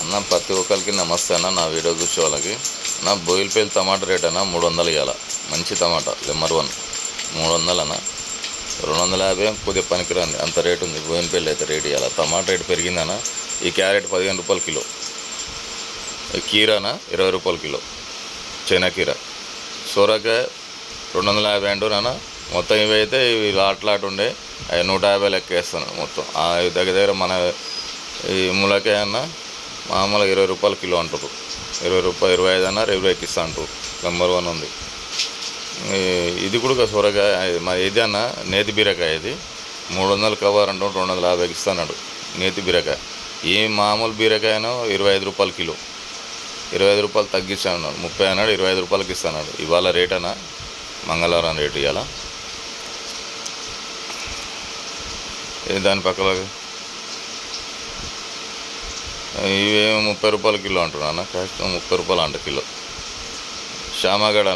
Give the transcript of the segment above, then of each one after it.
అన్న ప్రతి ఒక్కరికి నమస్తే అన్న. నా వీడియో చూసే వాళ్ళకి నా బోయిల్పల్లి టమాటా రేట్ అన్న 300 ఇవ్వాలి. మంచి టమాటా నెంబర్ 1 300 అన్న. 250 కొద్దిగా పనికిరాంది అంత రేటు ఉంది. బోయినపల్లి అయితే రేటు ఇవ్వాలి. టమాటా రేటు పెరిగిందన్న. ఈ క్యారెట్ 15 రూపాయలు కిలో, ఈ కీరానా 20 రూపాయలు కిలో, చైనా కీర, సొరకాయ 250 అంటున్నా. మొత్తం ఇవి అయితే ఇవి లాట్ ఉండే అవి 150 లెక్క వేస్తాను మొత్తం. దగ్గర మన ఈ ములకాయ అన్న మామూలుగా 20 రూపాయలు కిలో అంటారు. 20 రూపాయలు 25 అన్నారు, 20కి ఇస్తా అంటారు. నెంబర్ 1 ఉంది. ఇది కూడా సొరకాయ మరి ఇది అన్న నేతి బీరకాయ. ఇది 300 కవర్ అంటాం, 250కి ఇస్తాడు నేతి బీరకాయ. ఈ మామూలు బీరకాయను 25 రూపాయలు కిలో, 25 రూపాయలు తగ్గిస్తాను. 30 అన్నాడు, 25 రూపాయలకి ఇస్తాడు. ఇవాళ రేట్ అన్న మంగళవారం రేటు ఇవాళ. దాని పక్కన ఇవేమో 30 రూపాయలు కిలో అంటున్నా. కాస్ట్ 30 రూపాయలు అంట కిలో. శామగడ్డ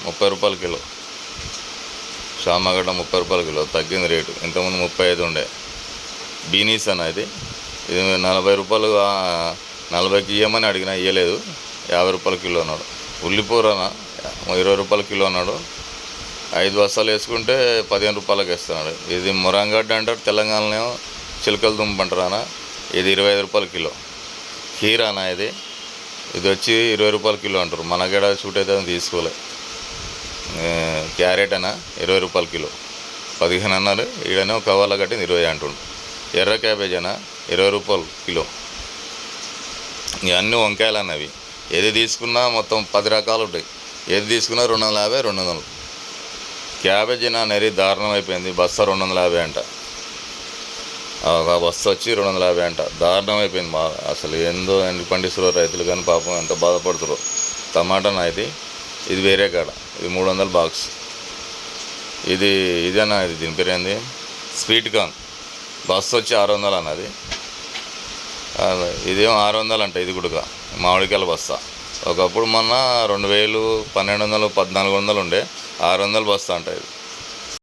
30 రూపాయలు కిలో. శామగడ్డ 30 రూపాయలు కిలో తగ్గింది రేటు. ఇంతకుముందు 35 ఉండే. బీనీస్ అన్న ఇది 40 రూపాయలు, 40కి ఇవ్వమని అడిగినా ఇవ్వలేదు. 50 రూపాయల కిలో అన్నాడు. ఉల్లిపూర 20 రూపాయల కిలో అన్నాడు. 5 బస్తాలు వేసుకుంటే 15 రూపాయలకి ఇస్తున్నాడు. ఇది మొరంగడ్డ అంటారు, తెలంగాణలో చిలకల దుంప అంటారు అన్న. ఇది 25 రూపాయల కిలో. కీరానా ఇది వచ్చి 20 రూపాయల కిలో అంటారు. మనగడ షూట్ అయితే తీసుకోలే. క్యారెట్ అన్న 20 రూపాయల కిలో, 15 అన్నారు. ఈడనే కవర్లో కట్టింది 20 అంటుండు. ఎర్ర క్యాబేజ్ అన్న 20 రూపాయలు కిలో. ఇవన్నీ వంకాయలు అన్నవి. ఏది తీసుకున్నా మొత్తం 10 రకాలు ఉంటాయి. ఏది తీసుకున్నా 250, 200. క్యాబేజీ అనేది దారుణం అయిపోయింది. బస్తా 250 అంట. ఒక బస్తా వచ్చి 250 అంట. దారుణం అయిపోయింది బాగా. అసలు ఏందో పండిస్తున్నారు రైతులు కానీ పాపం ఎంత బాధపడుతురో. టమాటా ఇది వేరే కాడ. ఇది 300 బాక్స్. ఇదేనా ఇది దీని పేరు ఏంది, స్వీట్ కార్న్. బస్తా వచ్చి 600 అన్నది. ఇదేమో 600 అంట. ఇది కూడా మామిడికాయల బస్తా. ఒకప్పుడు మొన్న 2000, 1200, 1400 ఉండే. 600 బస్తా అంట ఇది.